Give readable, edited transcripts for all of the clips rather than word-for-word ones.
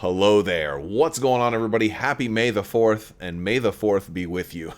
Hello there. What's going on, everybody? Happy May the 4th, and May the 4th be with you.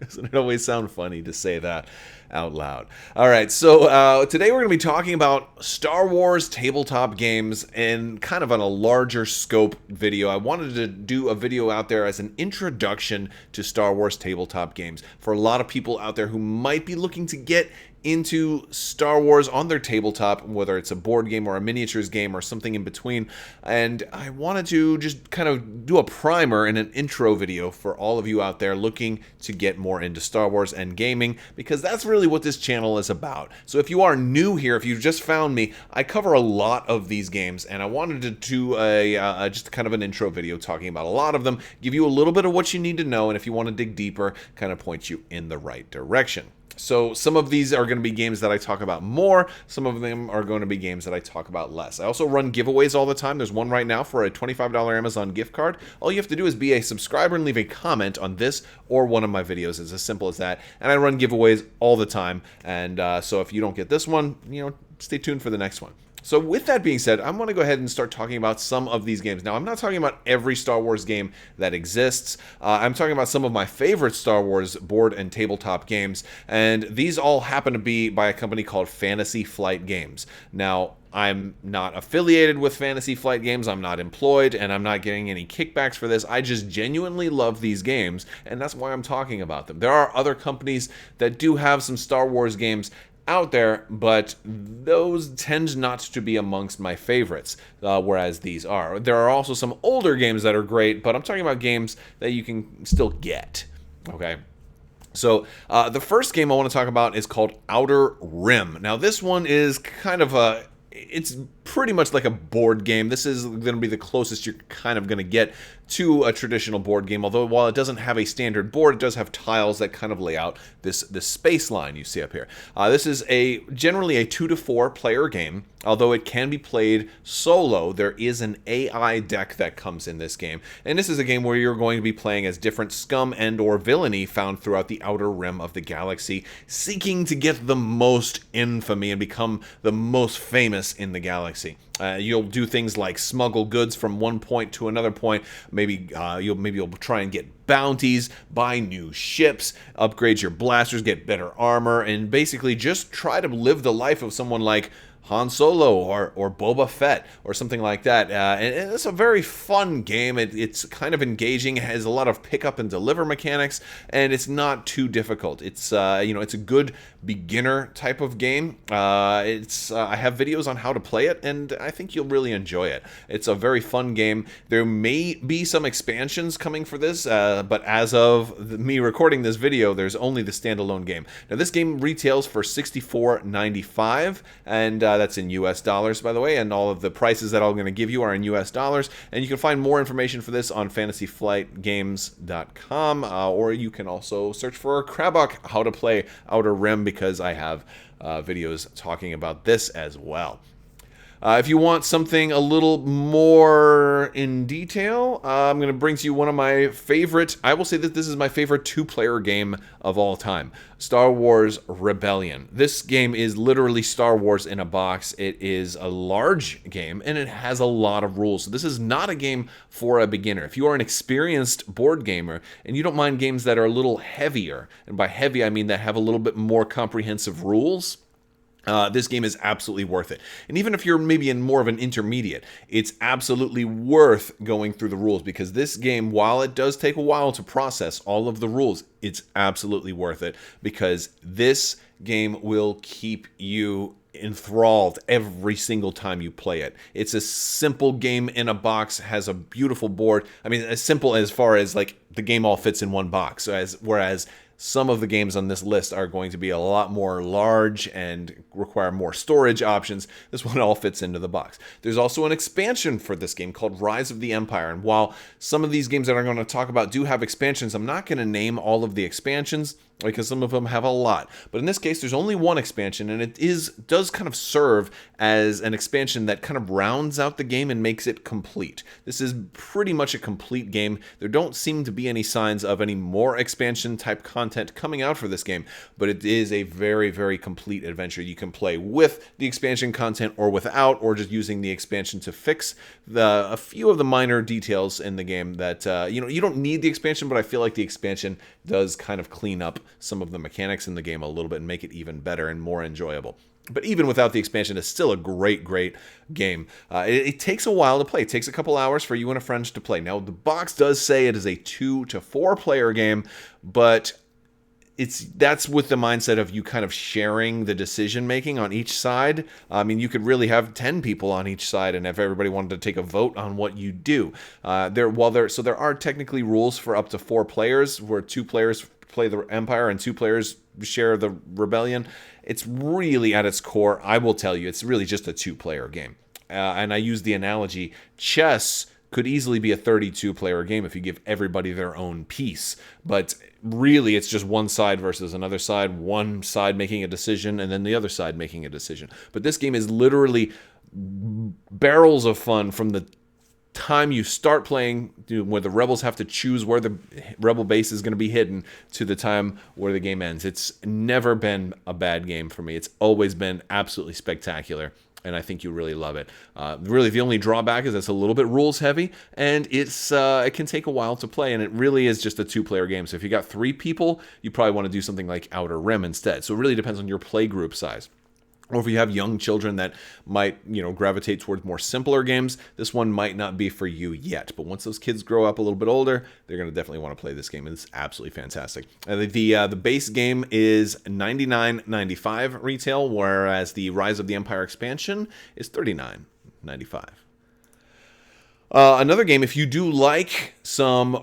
Doesn't it always sound funny to say that out loud? All right, so today we're going to be talking about Star Wars tabletop games in kind of on a larger scope video. I wanted to do a video out there as an introduction to Star Wars tabletop games for a lot of people out there who might be looking to get into Star Wars on their tabletop, whether it's a board game or a miniatures game or something in between. And I wanted to just kind of do a primer and an intro video for all of you out there looking to get more into Star Wars and gaming, because that's really what this channel is about. So if you are new here, if you've just found me, I cover a lot of these games, and I wanted to do just kind of an intro video talking about a lot of them, give you a little bit of what you need to know, and if you want to dig deeper, kind of point you in the right direction. So some of these are going to be games that I talk about more. Some of them are going to be games that I talk about less. I also run giveaways all the time. There's one right now for a $25 Amazon gift card. All you have to do is be a subscriber and leave a comment on this or one of my videos. It's as simple as that. And I run giveaways all the time. And so if you don't get this one, stay tuned for the next one. So with that being said, I'm going to go ahead and start talking about some of these games. Now, I'm not talking about every Star Wars game that exists. I'm talking about some of my favorite Star Wars board and tabletop games, and these all happen to be by a company called Fantasy Flight Games. Now, I'm not affiliated with Fantasy Flight Games, I'm not employed, and I'm not getting any kickbacks for this. I just genuinely love these games, and that's why I'm talking about them. There are other companies that do have some Star Wars games out there, but those tend not to be amongst my favorites, whereas these are. There are also some older games that are great, but I'm talking about games that you can still get, okay? So the first game I want to talk about is called Outer Rim. Now this one is kind of it's pretty much like a board game. This is going to be the closest you're kind of going to get to a traditional board game, although while it doesn't have a standard board, it does have tiles that kind of lay out this space line you see up here. This is generally a 2 to 4 player game, although it can be played solo. There is an AI deck that comes in this game, and this is a game where you're going to be playing as different scum and or villainy found throughout the outer rim of the galaxy, seeking to get the most infamy and become the most famous in the galaxy. You'll do things like smuggle goods from one point to another point. Maybe you'll try and get bounties, buy new ships, upgrade your blasters, get better armor, and basically just try to live the life of someone like Han Solo or Boba Fett or something like that. And it's a very fun game. It's kind of engaging. It has a lot of pick up and deliver mechanics, and it's not too difficult. It's it's a good beginner type of game. I have videos on how to play it, and I think you'll really enjoy it. It's a very fun game. There may be some expansions coming for this, but as of me recording this video, there's only the standalone game. Now this game retails for $64.95, and that's in US dollars, by the way, and all of the prices that I'm going to give you are in US dollars, and you can find more information for this on fantasyflightgames.com, or you can also search for Crabbok, how to play Outer Rim, because I have videos talking about this as well. If you want something a little more in detail, I'm going to bring to you one of my favorite, I will say that this is my favorite 2-player game of all time, Star Wars Rebellion. This game is literally Star Wars in a box. It is a large game, and it has a lot of rules. So this is not a game for a beginner. If you are an experienced board gamer, and you don't mind games that are a little heavier, and by heavy I mean that have a little bit more comprehensive rules, this game is absolutely worth it. And even if you're maybe in more of an intermediate, it's absolutely worth going through the rules, because this game, while it does take a while to process all of the rules, it's absolutely worth it, because this game will keep you enthralled every single time you play it. It's a simple game in a box, has a beautiful board. I mean, as simple as far as like the game all fits in one box, whereas some of the games on this list are going to be a lot more large and require more storage options. This one all fits into the box. There's also an expansion for this game called Rise of the Empire, and while some of these games that I'm going to talk about do have expansions, I'm not going to name all of the expansions. because some of them have a lot. But in this case, there's only one expansion, and it does kind of serve as an expansion that kind of rounds out the game and makes it complete. This is pretty much a complete game. There don't seem to be any signs of any more expansion type content coming out for this game, but it is a very, very complete adventure. You can play with the expansion content or without, or just using the expansion to fix a few of the minor details in the game that you don't need the expansion, but I feel like the expansion does kind of clean up some of the mechanics in the game a little bit and make it even better and more enjoyable. But even without the expansion, it's still a great, great game. It takes a while to play. It takes a couple hours for you and a friend to play. Now, the box does say it is a 2 to 4 player game, but that's with the mindset of you kind of sharing the decision making on each side. I mean, you could really have 10 people on each side, and if everybody wanted to take a vote on what you do, there are technically rules for up to 4 players, where 2 players play the Empire and 2 players share the Rebellion. It's really, at its core, I will tell you, it's really just a 2-player game. And I use the analogy, chess could easily be a 32-player game if you give everybody their own piece. But really, it's just one side versus another side, one side making a decision, and then the other side making a decision. But this game is literally barrels of fun from the time you start playing, where the rebels have to choose where the rebel base is going to be hidden, to the time where the game ends. It's never been a bad game for me. It's always been absolutely spectacular, and I think you really love it. Really, the only drawback is it's a little bit rules heavy, and it can take a while to play, and it really is just a 2-player game. So if you got 3 people, you probably want to do something like Outer Rim instead. So it really depends on your play group size. Or if you have young children that might, gravitate towards more simpler games, this one might not be for you yet. But once those kids grow up a little bit older, they're going to definitely want to play this game. And it's absolutely fantastic. The base game is $99.95 retail, whereas the Rise of the Empire expansion is $39.95. Another game, if you do like some,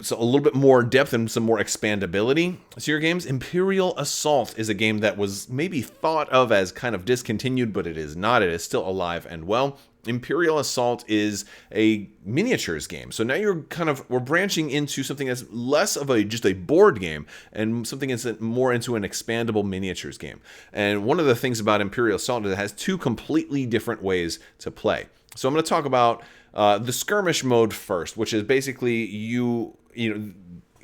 so a little bit more depth and some more expandability to your games, Imperial Assault is a game that was maybe thought of as kind of discontinued, but it is not. It is still alive and well. Imperial Assault is a miniatures game. So now we're branching into something that's less of just a board game and something that's more into an expandable miniatures game. And one of the things about Imperial Assault is it has 2 completely different ways to play. So I'm going to talk about the skirmish mode first, which is basically you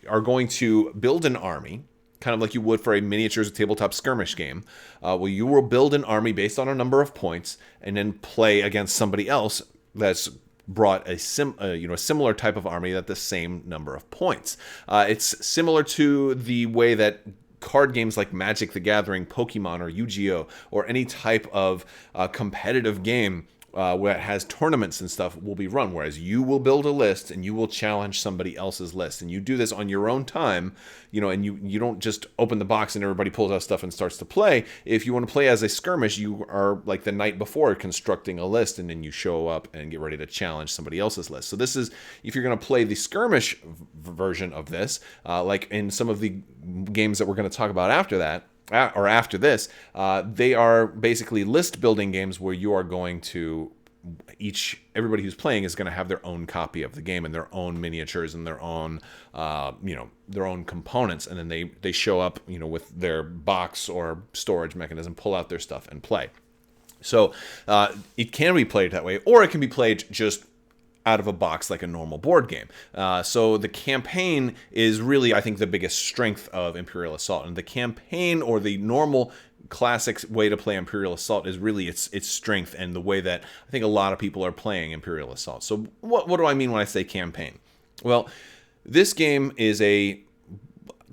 are going to build an army, kind of like you would for a miniatures tabletop skirmish game. Well, you will build an army based on a number of points, and then play against somebody else that's brought a similar type of army at the same number of points. It's similar to the way that card games like Magic the Gathering, Pokemon, or Yu-Gi-Oh, or any type of competitive game where it has tournaments and stuff will be run, whereas you will build a list and you will challenge somebody else's list, and you do this on your own time, and you don't just open the box and everybody pulls out stuff and starts to play. If you want to play as a skirmish, you are like the night before constructing a list, and then you show up and get ready to challenge somebody else's list. So this is, if you're going to play the skirmish version of this, like in some of the games that we're going to talk about after this, they are basically list building games where you are going to everybody who's playing is going to have their own copy of the game and their own miniatures and their own their own components, and then they show up with their box or storage mechanism, pull out their stuff and play. So it can be played that way, or it can be played just out of a box like a normal board game. So the campaign is really, I think, the biggest strength of Imperial Assault. And the campaign, or the normal classic way to play Imperial Assault, is really its strength and the way that I think a lot of people are playing Imperial Assault. So what do I mean when I say campaign? Well, this game is a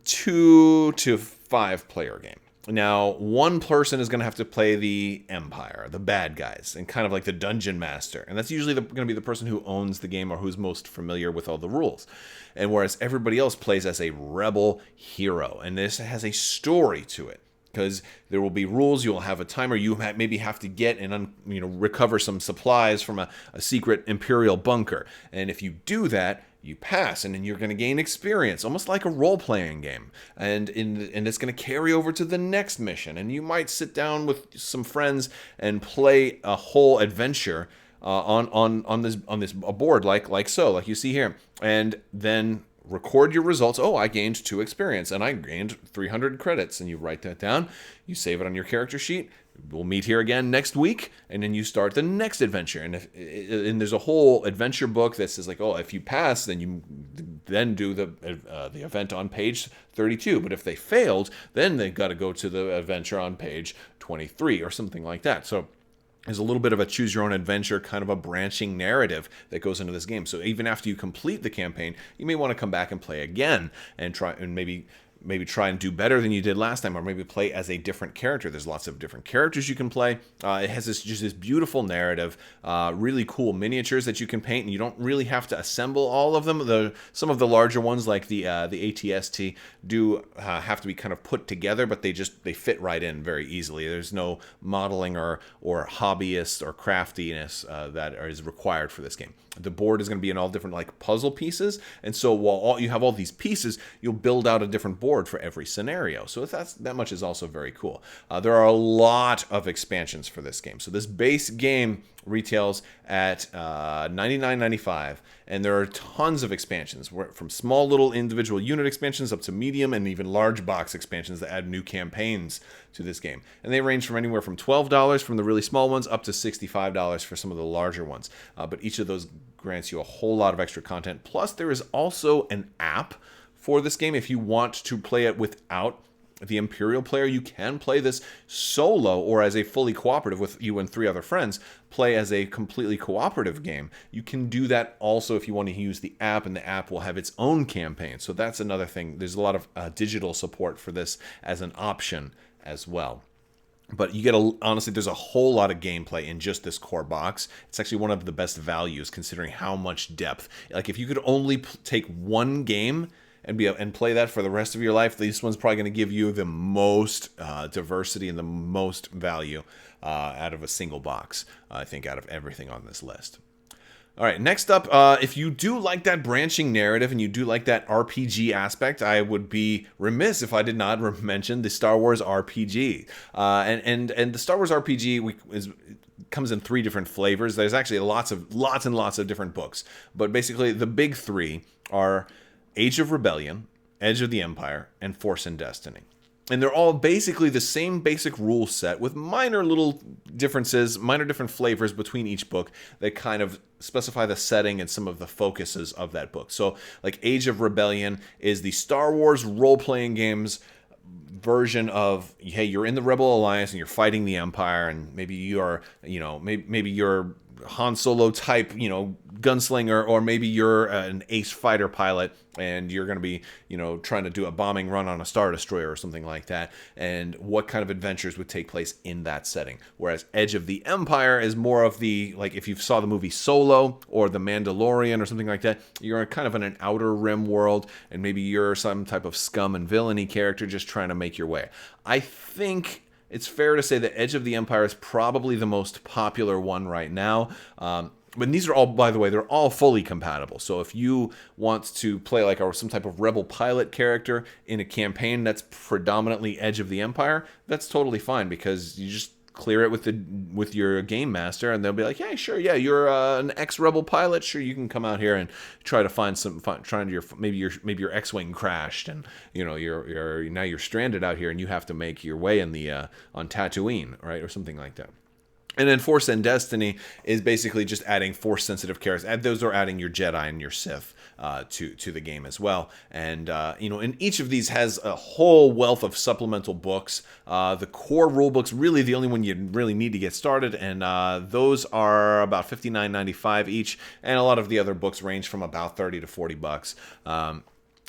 2 to 5 player game. Now, one person is going to have to play the Empire, the bad guys, and kind of like the dungeon master. And that's usually going to be the person who owns the game or who's most familiar with all the rules. And whereas everybody else plays as a rebel hero. And this has a story to it, because there will be rules. You'll have a timer. You maybe have to get and recover some supplies from a secret Imperial bunker. And if you do that, you pass, and then you're going to gain experience, almost like a role-playing game. And it's going to carry over to the next mission. And you might sit down with some friends and play a whole adventure on this board, like you see here. And then record your results. Oh, I gained 2 experience and I gained 300 credits, and you write that down. You save it on your character sheet. We'll meet here again next week, and then you start the next adventure. And there's a whole adventure book that says like, oh, if you pass, then you then do the event on page 32. But if they failed, then they've got to go to the adventure on page 23 or something like that. So there's a little bit of a choose your own adventure, kind of a branching narrative that goes into this game. So even after you complete the campaign, you may want to come back and play again and try and maybe try and do better than you did last time, or maybe play as a different character. There's lots of different characters you can play. It has this beautiful narrative, really cool miniatures that you can paint, and you don't really have to assemble all of them. Some of the larger ones, like the ATST, do have to be kind of put together, but they fit right in very easily. There's no modeling or hobbyist or craftiness that is required for this game. The board is going to be in all different like puzzle pieces, and so while you have all these pieces, you'll build out a different board for every scenario. So that much is also very cool. There are a lot of expansions for this game. So this base game retails at $99.95, and there are tons of expansions, from small little individual unit expansions up to medium and even large box expansions that add new campaigns to this game. And they range from anywhere from $12 from the really small ones up to $65 for some of the larger ones. But each of those grants you a whole lot of extra content. Plus, there is also an app for this game. If you want to play it without the Imperial player, you can play this solo or as a fully cooperative with you and 3 other friends. Play as a completely cooperative game. You can do that also if you want to use the app, and the app will have its own campaign. So that's another thing. There's a lot of digital support for this as an option as well. But you get honestly, there's a whole lot of gameplay in just this core box. It's actually one of the best values considering how much depth. Like if you could only take one game and play that for the rest of your life, this one's probably going to give you the most diversity and the most value out of a single box, I think, out of everything on this list. All right, next up, if you do like that branching narrative and you do like that RPG aspect, I would be remiss if I did not mention the Star Wars RPG. And the Star Wars RPG comes in 3 different flavors. There's actually lots and lots of different books, but basically the big 3 are Age of Rebellion, Edge of the Empire, and Force and Destiny. And they're all basically the same basic rule set with minor little differences, minor different flavors between each book that kind of specify the setting and some of the focuses of that book. So like Age of Rebellion is the Star Wars role-playing games version of, hey, you're in the Rebel Alliance and you're fighting the Empire, and maybe you're, maybe you're Han Solo type, gunslinger, or maybe you're an ace fighter pilot and you're going to be, trying to do a bombing run on a Star Destroyer or something like that, and what kind of adventures would take place in that setting. Whereas Edge of the Empire is more of the, like if you saw the movie Solo or The Mandalorian or something like that, you're kind of in an outer rim world, and maybe you're some type of scum and villainy character just trying to make your way. I think it's fair to say that Edge of the Empire is probably the most popular one right now. But these are all, by the way, they're all fully compatible. So if you want to play like some type of rebel pilot character in a campaign that's predominantly Edge of the Empire, that's totally fine, because you just clear it with your game master, and they'll be like, "Hey, sure, yeah, you're an ex-rebel pilot. Sure, you can come out here and try to find some fun. Maybe your X-wing crashed, and you're stranded out here, and you have to make your way on Tatooine, right, or something like that." And then Force and Destiny is basically just adding Force-sensitive characters. Those are adding your Jedi and your Sith to the game as well. And, and each of these has a whole wealth of supplemental books. The core rulebook's really the only one you really need to get started, and those are about $59.95 each. And a lot of the other books range from about $30 to $40.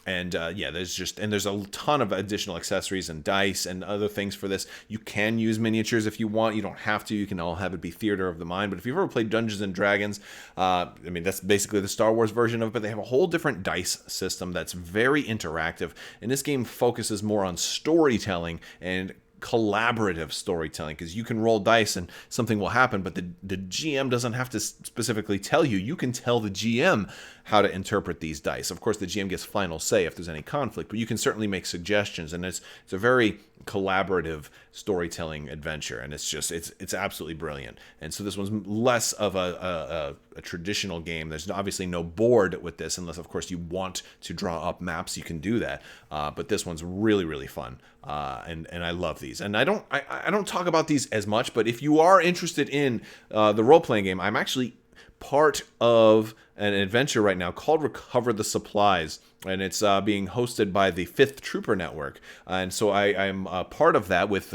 There's a ton of additional accessories and dice and other things for this. You can use miniatures if you want. You don't have to. You can all have it be theater of the mind. But if you've ever played Dungeons and Dragons, that's basically the Star Wars version of it. But they have a whole different dice system that's very interactive. And this game focuses more on storytelling and collaborative storytelling, because you can roll dice and something will happen, but the GM doesn't have to specifically tell you. You can tell the GM how to interpret these dice. Of course, the GM gets final say if there's any conflict, but you can certainly make suggestions, and it's a very collaborative storytelling adventure, and it's absolutely brilliant. And so this one's less of a traditional game. There's obviously no board with this, unless of course you want to draw up maps. You can do that, but this one's really fun, and I love these. And I don't talk about these as much, but if you are interested in the role-playing game, I'm actually part of an adventure right now called Recover the Supplies, and it's being hosted by the Fifth Trooper Network, and so I'm part of that with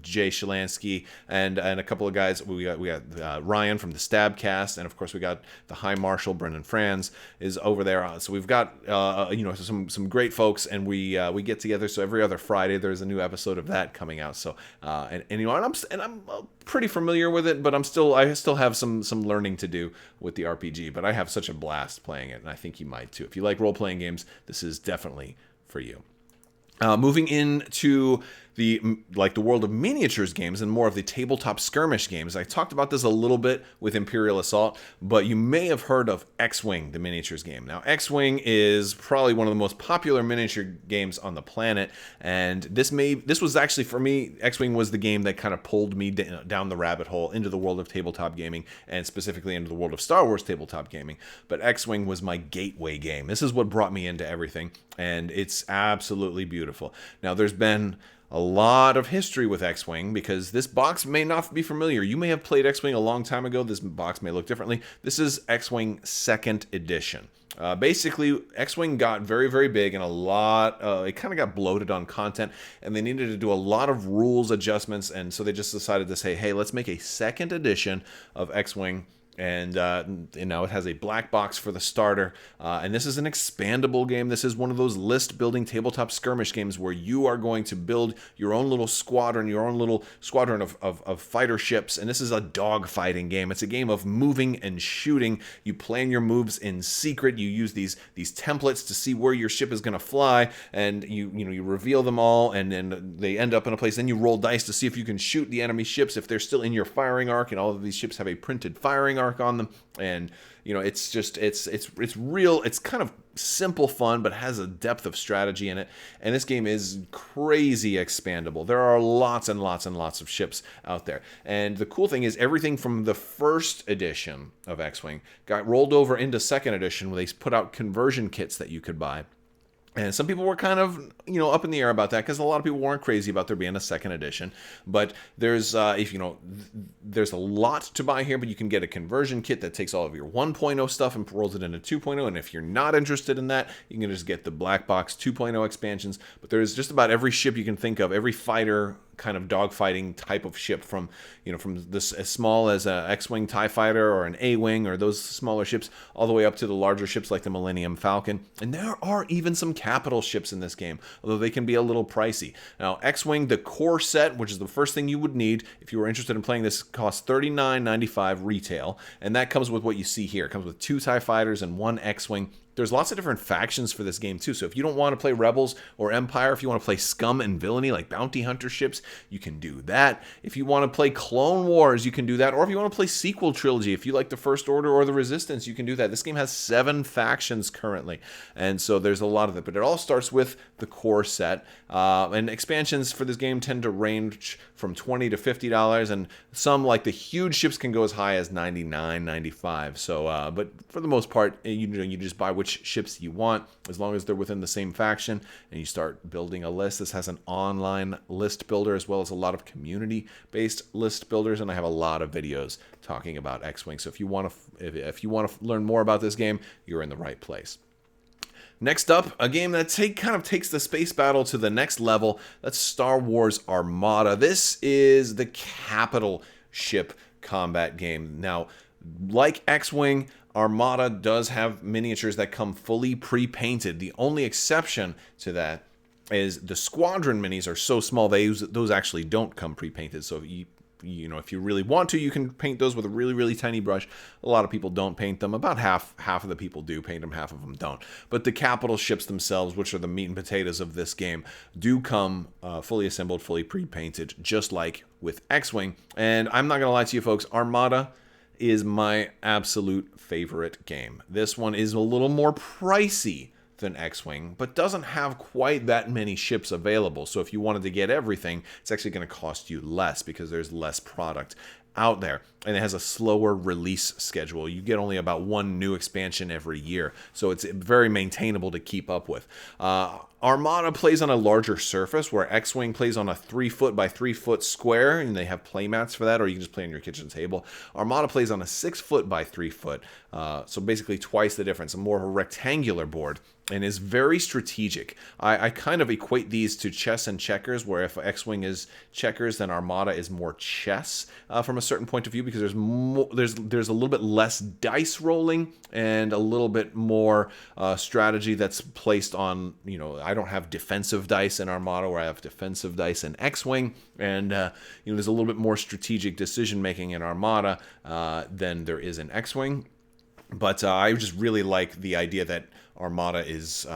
Jay Shalansky and a couple of guys. We got Ryan from the Stabcast, and of course we got the High Marshal Brendan Franz is over there. So we've got some great folks, and we get together. So every other Friday there's a new episode of that coming out. So and I'm pretty familiar with it, but I still have some learning to do with the RPG. But I have such a blast playing it, and I think you might too. If you like role-playing games, this is definitely for you. Moving into the world of miniatures games and more of the tabletop skirmish games. I talked about this a little bit with Imperial Assault, but you may have heard of XWing, the miniatures game. Now, XWing is probably one of the most popular miniature games on the planet, and this was actually, for me, XWing was the game that kind of pulled me down the rabbit hole into the world of tabletop gaming, and specifically into the world of Star Wars tabletop gaming. But XWing was my gateway game. This is what brought me into everything, and it's absolutely beautiful. Now, there's been a lot of history with X-Wing, because this box may not be familiar. You may have played X-Wing a long time ago. This box may look differently. This is X-Wing 2nd edition. Basically, X-Wing got very big, and it kind of got bloated on content, and they needed to do a lot of rules adjustments, and so they just decided to say, hey, let's make a 2nd edition of X-Wing. And it has a black box for the starter, and this is an expandable game. This is one of those list-building tabletop skirmish games where you are going to build your own little squadron, of fighter ships, and this is a dogfighting game. It's a game of moving and shooting. You plan your moves in secret. You use these templates to see where your ship is going to fly, and you reveal them all, and then they end up in a place. Then you roll dice to see if you can shoot the enemy ships if they're still in your firing arc, and all of these ships have a printed firing arc on them, and it's real. It's kind of simple fun, but has a depth of strategy in it, and this game is crazy expandable. There are lots and lots and lots of ships out there, and the cool thing is everything from the 1st edition of X-Wing got rolled over into 2nd edition, where they put out conversion kits that you could buy. And some people were kind of, up in the air about that, because a lot of people weren't crazy about there being a 2nd edition. But there's there's a lot to buy here, but you can get a conversion kit that takes all of your 1.0 stuff and rolls it into 2.0. And if you're not interested in that, you can just get the black box 2.0 expansions. But there's just about every ship you can think of, every fighter kind of dogfighting type of ship, from this as small as a X-Wing TIE Fighter or an A-Wing or those smaller ships, all the way up to the larger ships like the Millennium Falcon. And there are even some capital ships in this game, although they can be a little pricey. Now, X-Wing, the core set, which is the first thing you would need if you were interested in playing this, costs $39.95 retail, and that comes with what you see here. It comes with 2 TIE Fighters and 1 X-Wing. There's lots of different factions for this game too. So if you don't want to play Rebels or Empire, if you want to play Scum and Villainy like bounty hunter ships, you can do that. If you want to play Clone Wars, you can do that. Or if you want to play sequel trilogy, if you like the First Order or the Resistance, you can do that. This game has 7 factions currently, and so there's a lot of it. But it all starts with the core set, and expansions for this game tend to range from $20 to $50, and some, like the huge ships, can go as high as $99.95. So, but for the most part, you just buy which ships you want, as long as they're within the same faction, and you start building a list. This has an online list builder as well as a lot of community-based list builders, and I have a lot of videos talking about X-Wing. So if you want to learn more about this game, you're in the right place. Next up, a game that kind of takes the space battle to the next level. That's Star Wars Armada. This is the capital ship combat game. Now, like X-Wing, Armada does have miniatures that come fully pre-painted. The only exception to that is the squadron minis are so small those actually don't come pre-painted. So if you really want to, you can paint those with a really, really tiny brush. A lot of people don't paint them. About half of the people do paint them, half of them don't. But the capital ships themselves, which are the meat and potatoes of this game, do come fully assembled, fully pre-painted, just like with X-Wing. And I'm not going to lie to you folks, Armada is my absolute favorite game. This one is a little more pricey than X-Wing, but doesn't have quite that many ships available. So if you wanted to get everything, it's actually going to cost you less because there's less product out there, and it has a slower release schedule. You get only about one new expansion every year, so it's very maintainable to keep up with. Armada plays on a larger surface, where X-Wing plays on a 3-foot by 3-foot square, and they have playmats for that, or you can just play on your kitchen table. Armada plays on a 6-foot by 3-foot, so basically twice the difference, a more rectangular board, and is very strategic. I kind of equate these to chess and checkers, where if X-Wing is checkers, then Armada is more chess from a certain point of view, because there's a little bit less dice rolling and a little bit more strategy that's placed on, I don't have defensive dice in Armada, where I have defensive dice in X-Wing, and there's a little bit more strategic decision making in Armada than there is in X-Wing. But I just really like the idea that Armada is,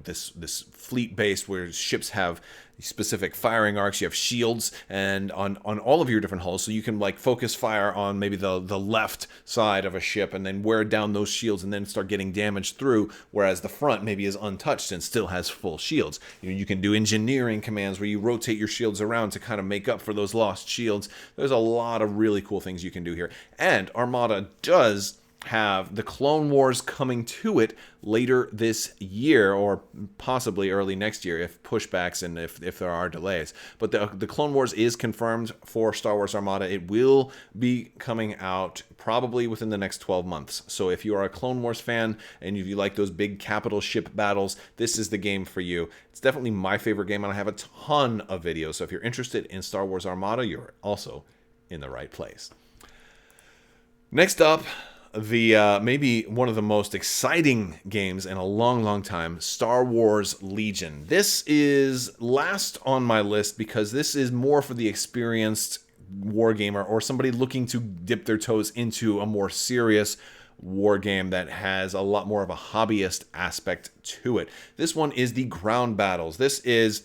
this fleet base where ships have specific firing arcs. You have shields and on all of your different hulls, so you can like focus fire on maybe the left side of a ship and then wear down those shields and then start getting damage through, whereas the front maybe is untouched and still has full shields. You can do engineering commands where you rotate your shields around to kind of make up for those lost shields. There's a lot of really cool things you can do here, and Armada does have the Clone Wars coming to it later this year, or possibly early next year if pushbacks and if there are delays. But the Clone Wars is confirmed for Star Wars Armada. It will be coming out probably within the next 12 months. So if you are a Clone Wars fan and if you like those big capital ship battles, this is the game for you. It's definitely my favorite game, and I have a ton of videos. So if you're interested in Star Wars Armada, you're also in the right place. Next up, the maybe one of the most exciting games in a long time, Star Wars Legion. This is last on my list because this is more for the experienced wargamer or somebody looking to dip their toes into a more serious war game that has a lot more of a hobbyist aspect to it. This one is the ground battles. This is,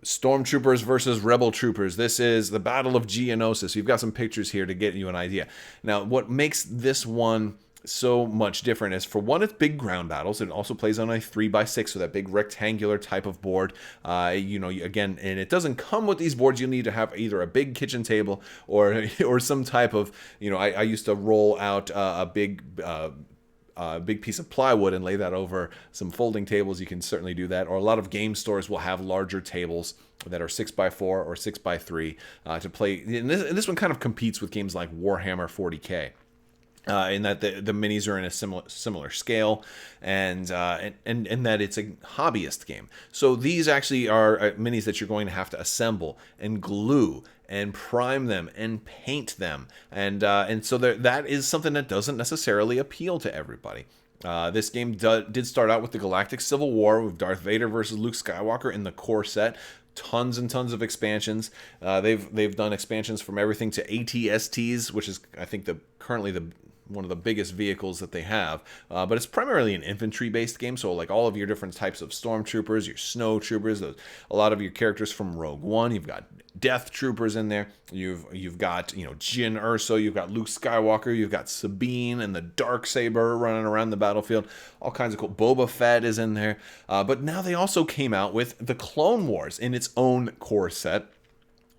Stormtroopers versus Rebel Troopers. This is the Battle of Geonosis. You've got some pictures here to get you an idea. Now, what makes this one so much different is, for one, it's big ground battles. It also plays on a 3x6, so that big rectangular type of board. Again, and it doesn't come with these boards. You'll need to have either a big kitchen table or some type of, I used to roll out a big piece of plywood and lay that over some folding tables. You can certainly do that. Or a lot of game stores will have larger tables that are 6x4 or 6x3 to play. And this one kind of competes with games like Warhammer 40K. In that the minis are in a similar scale, and that it's a hobbyist game. So these actually are minis that you're going to have to assemble and glue and prime them and paint them, and so that is something that doesn't necessarily appeal to everybody. This game did start out with the Galactic Civil War with Darth Vader versus Luke Skywalker in the core set. Tons and tons of expansions. They've done expansions from everything to ATSTs, which is, I think, currently one of the biggest vehicles that they have, but it's primarily an infantry-based game. So like all of your different types of stormtroopers, your snow troopers, a lot of your characters from Rogue One. You've got Death Troopers in there. You've got Jyn Erso. You've got Luke Skywalker. You've got Sabine and the Darksaber running around the battlefield. All kinds of cool. Boba Fett is in there. But now they also came out with the Clone Wars in its own core set.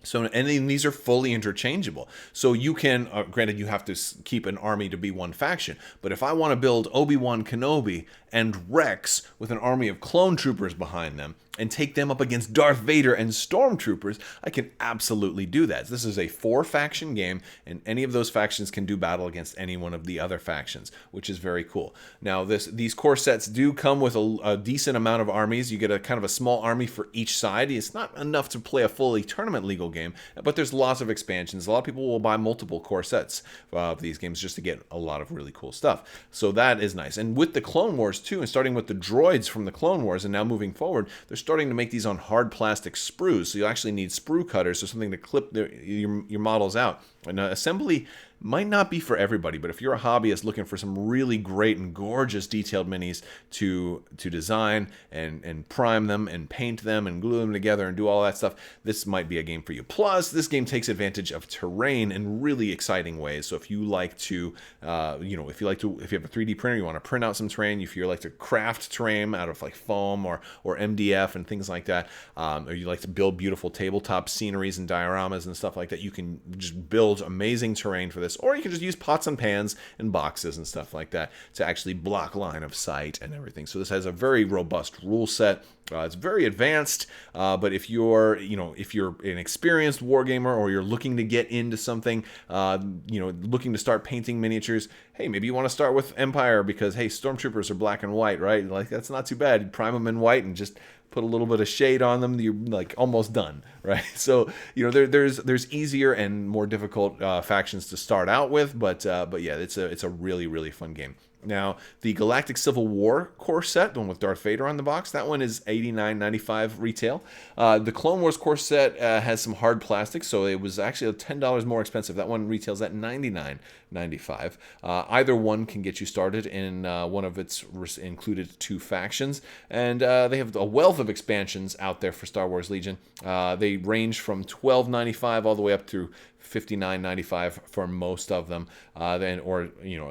So, and these are fully interchangeable. So you can, granted, you have to keep an army to be one faction. But if I want to build Obi-Wan Kenobi and Rex with an army of clone troopers behind them and take them up against Darth Vader and stormtroopers, I can absolutely do that. This is a 4-faction game, and any of those factions can do battle against any one of the other factions, which is very cool. Now, these core sets do come with a decent amount of armies. You get a kind of a small army for each side. It's not enough to play a fully tournament legal game, but there's lots of expansions. A lot of people will buy multiple core sets of these games just to get a lot of really cool stuff. So that is nice. And with the Clone Wars too, and starting with the droids from the Clone Wars and now moving forward, they're starting to make these on hard plastic sprues. So you actually need sprue cutters, so something to clip your models out. And assembly might not be for everybody, but if you're a hobbyist looking for some really great and gorgeous detailed minis to design and prime them and paint them and glue them together and do all that stuff, this might be a game for you. Plus, this game takes advantage of terrain in really exciting ways. So if you like to, if you have a 3D printer, you want to print out some terrain, if you like to craft terrain out of like foam or MDF and things like that, or you like to build beautiful tabletop sceneries and dioramas and stuff like that, you can just build amazing terrain for this. Or you can just use pots and pans and boxes and stuff like that to actually block line of sight and everything. So this has a very robust rule set. It's very advanced, but if you're an experienced wargamer or you're looking to get into something, looking to start painting miniatures, hey, maybe you want to start with Empire because, hey, Stormtroopers are black and white, right? Like, that's not too bad. You prime them in white and just put a little bit of shade on them, you're like almost done, right? So there's easier and more difficult factions to start out with, but yeah, it's a really, really fun game. Now, the Galactic Civil War core set, the one with Darth Vader on the box, that one is $89.95 retail. The Clone Wars core set has some hard plastic, so it was actually $10 more expensive. That one retails at $99.95. Either one can get you started in one of its included 2 factions, and they have a wealth of expansions out there for Star Wars Legion. They range from $12.95 all the way up through $59.95 for most of them, a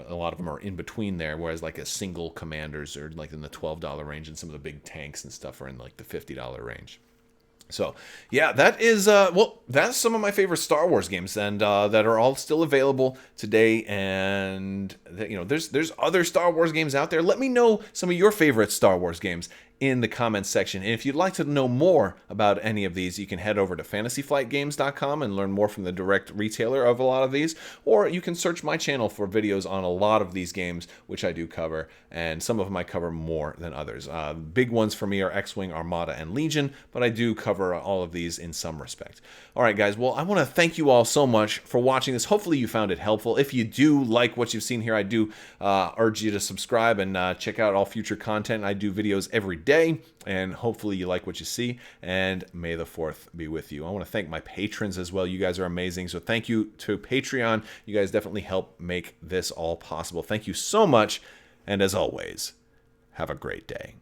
lot of them are in between there, whereas like a single commanders are like in the $12 range, and some of the big tanks and stuff are in like the $50 range. So yeah, that is that's some of my favorite Star Wars games, and that are all still available today. And there's other Star Wars games out there. Let me know some of your favorite Star Wars games in the comments section. And if you'd like to know more about any of these, you can head over to fantasyflightgames.com and learn more from the direct retailer of a lot of these, or you can search my channel for videos on a lot of these games, which I do cover, and some of them I cover more than others. Big ones for me are XWing, Armada, and Legion, but I do cover all of these in some respect. All right, guys, well, I want to thank you all so much for watching this. Hopefully you found it helpful. If you do like what you've seen here, I do urge you to subscribe and check out all future content. I do videos every day, and hopefully you like what you see, and may the 4th be with you. I want to thank my patrons as well. You guys are amazing, so thank you to Patreon. You guys definitely help make this all possible. Thank you so much, and as always, have a great day.